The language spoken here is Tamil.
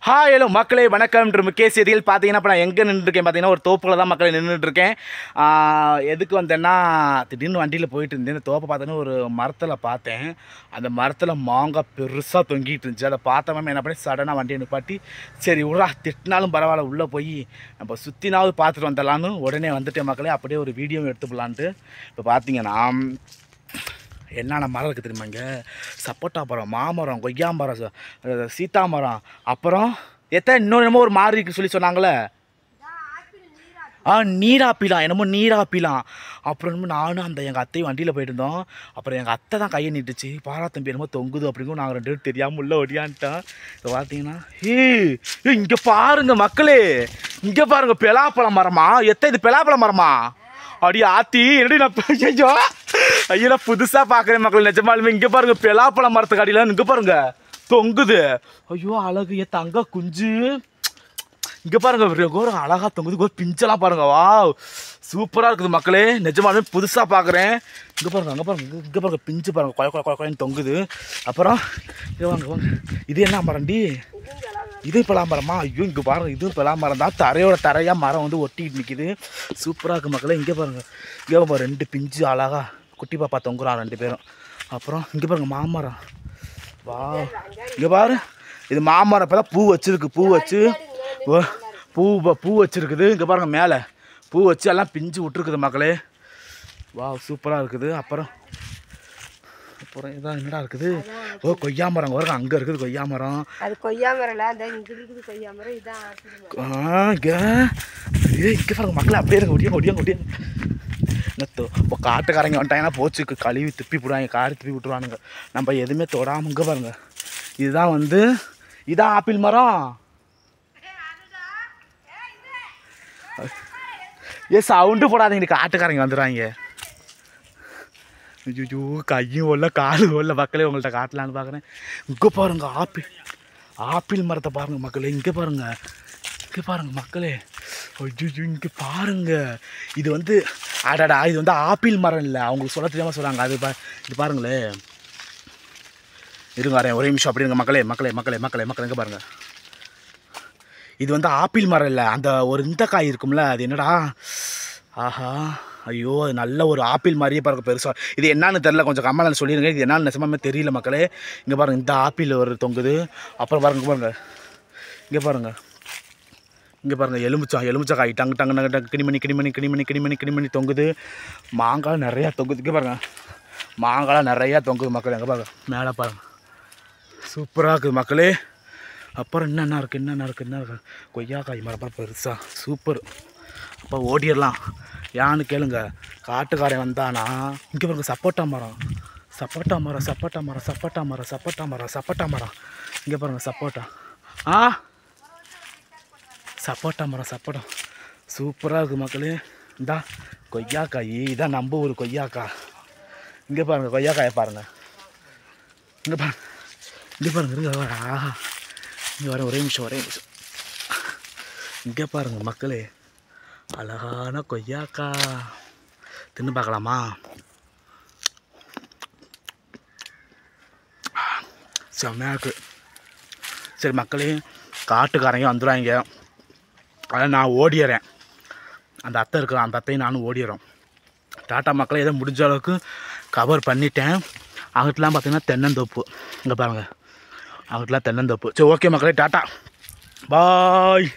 ஹாய் ஹலோ மக்களே வணக்கம்ன்ற முக்கிய செய்திகள் பார்த்தீங்கன்னா இப்போ நான் எங்கே நின்றுருக்கேன் பார்த்தீங்கன்னா ஒரு தோப்பில் தான் மக்களே நின்றுட்டுருக்கேன். எதுக்கு வந்தேன்னா திடீர்னு வண்டியில் போயிட்டு இருந்தேன். இந்த தோப்பை பார்த்தோன்னா ஒரு மரத்தில் பார்த்தேன். அந்த மரத்தில் மாங்காய் பெருசாக தொங்கிட்டு இருந்துச்சு. அதை பார்த்த மேம் என்ன பண்ணி சடனாக வண்டியை நிப்பாட்டி சரி விட்றா திட்டினாலும் பரவாயில்ல உள்ளே போய் நம்ம சுற்றினாவது பார்த்துட்டு வந்துடலான்னு உடனே வந்துட்டேன் மக்களே. அப்படியே ஒரு வீடியோவும் எடுத்துக்கலான்ட்டு இப்போ பார்த்தீங்கன்னா என்னென்ன மரம் இருக்குது தெரியுமா? இங்கே சப்போட்டா மரம், மாமரம், கொய்யா மரம், சீத்தா மரம், அப்புறம் இன்னொரு என்னமோ ஒரு மாறி இருக்குன்னு சொல்லி சொன்னாங்களே, நீராப்பிலாம், என்னமோ நீராப்பிலாம். அப்புறம் என்னமோ நானும் அந்த எங்கள் அத்தையும் வண்டியில் போயிட்டு இருந்தோம். அப்புறம் எங்கள் அத்தை தான் கையை நீட்டுச்சு, பாரா தம்பி என்னமோ தொங்குது அப்படிங்கும். நாங்கள் ரெண்டு பேரும் தெரியாமல் உள்ள ஓடியான்ட்டோம். இப்போ பார்த்தீங்கன்னா இங்கே பாருங்கள் மக்களே, இங்கே பாருங்கள் பலாப்பழம் மரமா. இது பலாப்பழம் மரமா? அப்படியே ஆத்தி என்னடி நான் செஞ்சோ ஐயா புதுசாக பார்க்குறேன் மக்கள். நிஜமாலுமே இங்கே பாருங்கள் பலாப்பழம் மரத்துக்கு அடியில் இங்கே பாருங்கள் தொங்குது. ஐயோ அழகு தங்க குஞ்சு. இங்கே பாருங்க ஒரு அழகாக தொங்குது, ஒரு பிஞ்செல்லாம் பாருங்க. வா சூப்பராக இருக்குது மக்களே. நிஜமாலுமே புதுசாக பார்க்குறேன். இங்கே பாருங்க, அங்கே பாருங்க, இங்கே பாருங்க பிஞ்சு பாருங்க, கொயன்னு தொங்குது. அப்புறம் இங்கே வாங்க வாங்க, இது என்ன மரண்டி? இது பலாமரமா? ஐயோ இங்கே பாருங்க, இதுவும் பலாமரம் தான். தரையாக மரம் வந்து ஒட்டிட்டு நிற்கிது. சூப்பராக இருக்குது மக்களே. இங்கே பாருங்கள், இங்கே பாருங்க ரெண்டு பிஞ்சு அழகாக குட்டி பாப்பா தொங்குறான் ரெண்டு பேரும். அப்புறம் இங்கே பாருங்க மாமரம். வா இங்கே பாரு, இது மாமரம். இப்போ தான் பூ வச்சுருக்கு, பூ வச்சு பூ வச்சுருக்குது. இங்கே பாருங்கள் மேலே பூ வச்சு எல்லாம் பிஞ்சு விட்டுருக்குது மக்களே. வா சூப்பராக இருக்குது. அப்புறம் இதான் என்னடா இருக்குது? ஓ கொய்யா மரம் வருங்க, அங்கே இருக்குது கொய்யா மரம். அது கொய்யா மரம் கொய்யா மரம் இதான். இங்கே பாருங்க மக்களே, அப்படியே இருக்கு ஒடியாங்க. இப்போ காட்டுக்காரங்க வந்துட்டாங்கன்னா போச்சுக்கு கழுவி துப்பி விடுவாங்க, காரி துப்பி விட்டுருவானுங்க. நம்ம எதுவுமே தொடாமல். இங்கே பாருங்க, இதுதான் வந்து இதான் ஆப்பிள் மரம். சவுண்டு போடாதீங்க, காட்டுக்காரங்க வந்துடுவாங்க. ஐயோ கையும் ஓடல காலும் ஓடல மக்களே, உங்கள்கிட்ட காட்டலான்னு பார்க்குறேன். இங்கே பாருங்க ஆப்பிள் மரத்தை பாருங்க மக்களே. இங்கே பாருங்க மக்களே. ஐயோ இங்கே பாருங்க, இது வந்து அடடா இது வந்து ஆப்பிள் மரம் இல்லை, அவங்களுக்கு சொல்ல தெரியாமல் சொல்கிறாங்க. அது இது பாருங்களே, இருங்க வரேன் ஒரே நிமிஷம். அப்படி இருங்க மக்களே. இங்கே பாருங்க, இது வந்து ஆப்பிள் மரம் இல்லை, அந்த ஒரு இந்த காய் இருக்கும்ல, அது என்னடா? ஆஹா ஐயோ அது நல்ல ஒரு ஆப்பிள் மாதிரியே பாருங்க பெருசாக. இது என்னன்னு தெரில, கொஞ்சம் கம்மலான்னு சொல்லிடுங்க. இது என்னன்னு நிஜமாமே தெரியல மக்களே. இங்கே பாருங்கள், இந்த ஆப்பிள் ஒரு தொங்குது. அப்புறம் பாருங்க இங்கே பாருங்கள் எலுமிச்சக்காய் டங்கு கிணிமணி தொங்குது. மாங்காய் நிறையா தொங்குது. இங்கே பாருங்கள் மாங்காய் நிறையா தொங்குது மக்களே. எங்கே பாருங்க மேலே பாருங்கள், சூப்பராக இருக்குது மக்களே. அப்புறம் என்னென்ன இருக்குது? கொய்யாக்காய் மரம் அப்புறம் பெருசாக சூப்பர். அப்போ ஓடிடலாம் யான்னு கேளுங்க, காட்டுக்காரன் வந்தானா. இங்கே பாருங்க சப்போட்டா மரம். இங்கே பாருங்க சப்போட்டா மரம் சூப்பராக இருக்குது மக்களே. இந்தா கொய்யாக்காய், இதான் நம்ம ஊர் கொய்யாக்காய். இங்கே பாருங்க கொய்யாக்காயை பாருங்கள். இங்கே பாருங்க இருங்க. ஆஹா இங்கே வரேன் ஒரே நிமிஷம். இங்கே பாருங்க மக்களே, அழகான கொய்யாக்கா. தின்னு பார்க்கலாமா? செம்மையாக இருக்குது. சரி மக்களே, காட்டுக்காரங்க வந்துடுவாங்க, அதான் நான் ஓடிடுறேன். அந்த அத்தை இருக்கிற அந்த அத்தையும் நானும் ஓடிடுறோம். டாட்டா மக்களே, ஏதோ முடிஞ்ச அளவுக்கு கவர் பண்ணிட்டேன். அங்கிட்டலாம் பார்த்தீங்கன்னா தென்னந்தோப்பு. இங்கே பாருங்கள் அங்கிட்டலாம் தென்னந்தோப்பு. சரி ஓகே மக்களே, டாட்டா பாய்.